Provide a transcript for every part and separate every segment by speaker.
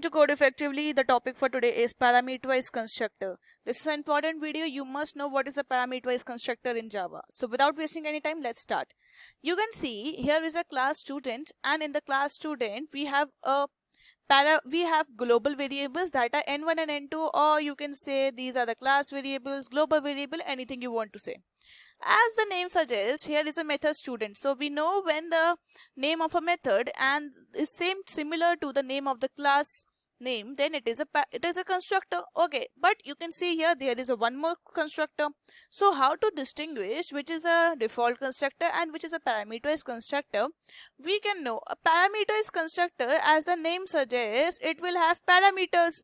Speaker 1: to Code Effectively. The topic for today is parameterized constructor. This is an important video. You must know what is a parameterized constructor in Java. So without wasting any time, let's start. You can see here is a class student, and in the class student we have global variables that are n1 and n2, or you can say these are the class variables, global variable, anything you want to say. As the name suggests, here is a method student. So we know when the name of a method and is similar to the name of the class name, then it is a constructor. Okay, but you can see here there is a one more constructor. So how to distinguish which is a default constructor and which is a parameterized constructor? We can know a parameterized constructor, as the name suggests, it will have parameters.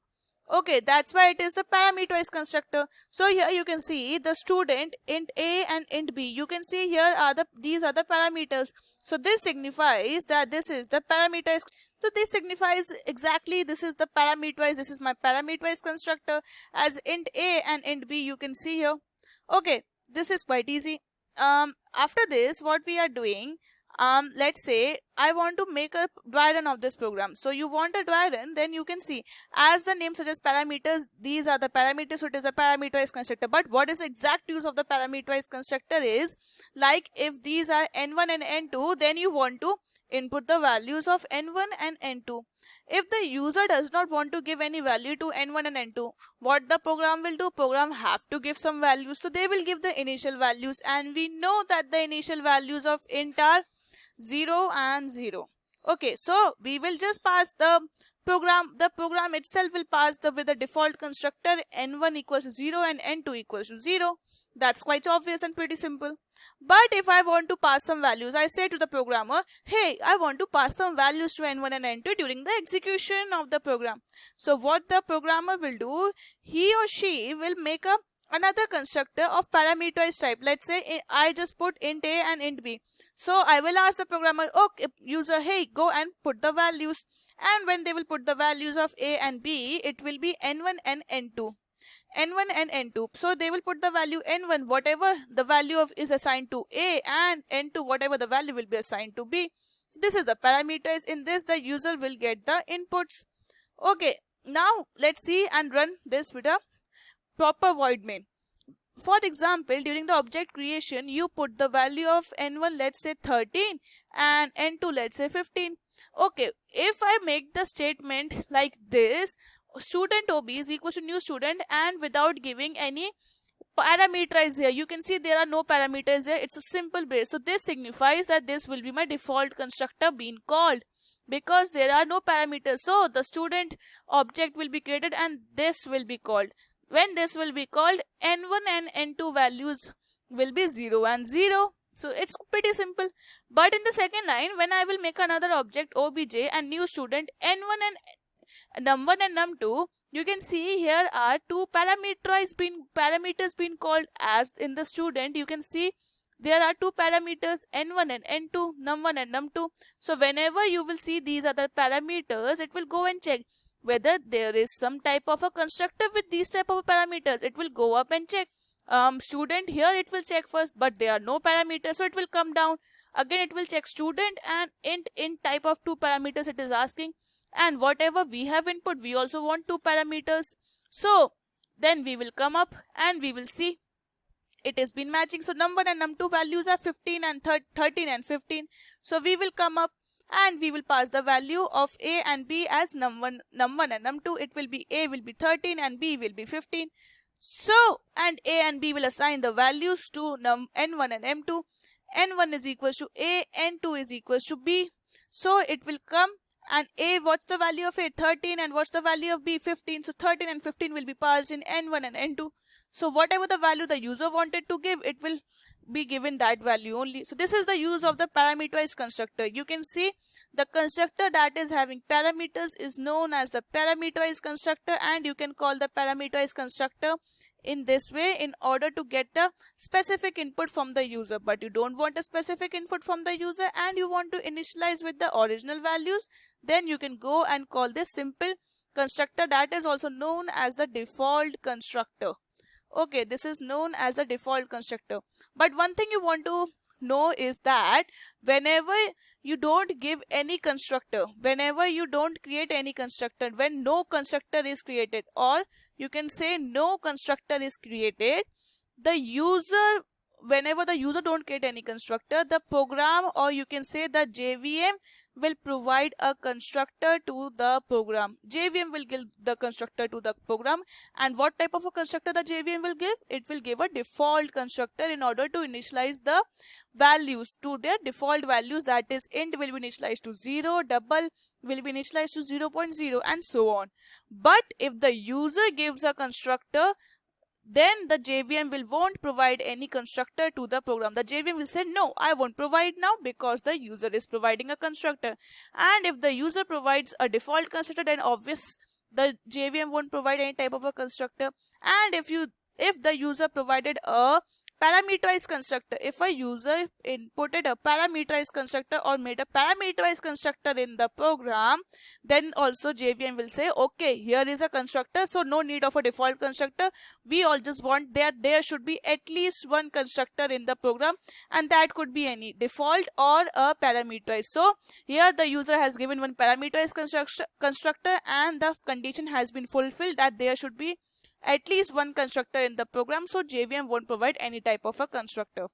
Speaker 1: Okay, that's why it is the parameterized constructor. So here you can see the student int a and int b. You can see here these are the parameters. So this signifies that this is the parameterized. So this signifies exactly this is the parameterized. This is my parameterized constructor as int a and int b. You can see here. Okay, this is quite easy. After this, what we are doing, let's say I want to make a dry run of this program. So you want a dry run, then you can see as the name suggests parameters, these are the parameters, so it is a parameterized constructor. But what is the exact use of the parameterized constructor is, like if these are n1 and n2, then you want to input the values of n1 and n2. If the user does not want to give any value to n1 and n2, what the program will do? Program have to give some values. So they will give the initial values, and we know that the initial values of int are 0 and 0. Okay, so we will just pass the program itself will pass with the default constructor n1 equals to 0 and n2 equals to 0. That's quite obvious and pretty simple. But if I want to pass some values, I say to the programmer, hey, I want to pass some values to n1 and n2 during the execution of the program. So what the programmer will do, he or she will make another constructor of parameterized type. Let's say I just put int a and int b. So I will ask the programmer, okay, user, hey, go and put the values. And when they will put the values of a and b, it will be n1 and n2. n1 and n2. So they will put the value n1, whatever the value of is assigned to a, and n2, whatever the value will be assigned to b. So this is the parameters. In this, the user will get the inputs. Okay, now let's see and run this with a proper void main. For example, during the object creation, you put the value of n1, let's say 13, and n2, let's say 15. Okay, if I make the statement like this, student ob is equal to new student, and without giving any parameters here, you can see there are no parameters here. It's a simple base. So this signifies that this will be my default constructor being called, because there are no parameters. So the student object will be created and this will be called. When this will be called, n1 and n2 values will be 0 and 0. So it's pretty simple. But in the second line, when I will make another object obj and new student n1 and num1 and num2, you can see here are two parameters being called. As in the student, you can see there are two parameters n1 and n2, num1 and num2. So whenever you will see these other parameters, it will go and check whether there is some type of a constructor with these type of parameters. It will go up and check. Student, here it will check first, but there are no parameters, so it will come down. Again it will check student and int type of two parameters it is asking, and whatever we have input, we also want two parameters. So then we will come up and we will see it has been matching. So num1 and num2 values are 15 and 13 and 15. So we will come up and we will pass the value of a and b as num1 and num2. It will be a will be 13 and b will be 15. So, and a and b will assign the values to n1 and m2. n1 is equals to a, n2 is equals to b. So it will come, and a, what's the value of a? 13, and what's the value of b? 15. So 13 and 15 will be passed in n1 and n2. So whatever the value the user wanted to give, it will be given that value only. So this is the use of the parameterized constructor. You can see the constructor that is having parameters is known as the parameterized constructor, and you can call the parameterized constructor in this way in order to get the specific input from the user. But you don't want a specific input from the user and you want to initialize with the original values, then you can go and call this simple constructor that is also known as the default constructor. Okay, this is known as the default constructor. But one thing you want to know is that whenever you don't give any constructor, whenever you don't create any constructor, when no constructor is created, or you can say no constructor is created, the user, whenever the user don't create any constructor, the program, or you can say the JVM, will provide a constructor to the program. JVM will give the constructor to the program. And what type of a constructor the JVM will give? It will give a default constructor in order to initialize the values to their default values, that is int will be initialized to 0, double will be initialized to 0.0, and so on. But if the user gives a constructor, then the JVM won't provide any constructor to the program. The JVM will say, no, I won't provide now because the user is providing a constructor. And if the user provides a default constructor, then obvious the JVM won't provide any type of a constructor. And if the user provided a parameterized constructor, if a user inputted a parameterized constructor or made a parameterized constructor in the program, then also JVM will say, okay, here is a constructor, so no need of a default constructor. We all just want that there should be at least one constructor in the program, and that could be any default or a parameterized. So here the user has given one parameterized constructor, and the condition has been fulfilled that there should be at least one constructor in the program, so JVM won't provide any type of a constructor.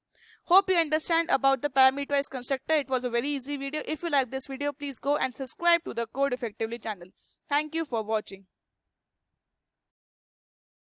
Speaker 1: Hope you understand about the parameterized constructor. It was a very easy video. If you like this video, please go and subscribe to the Code Effectively channel. Thank you for watching.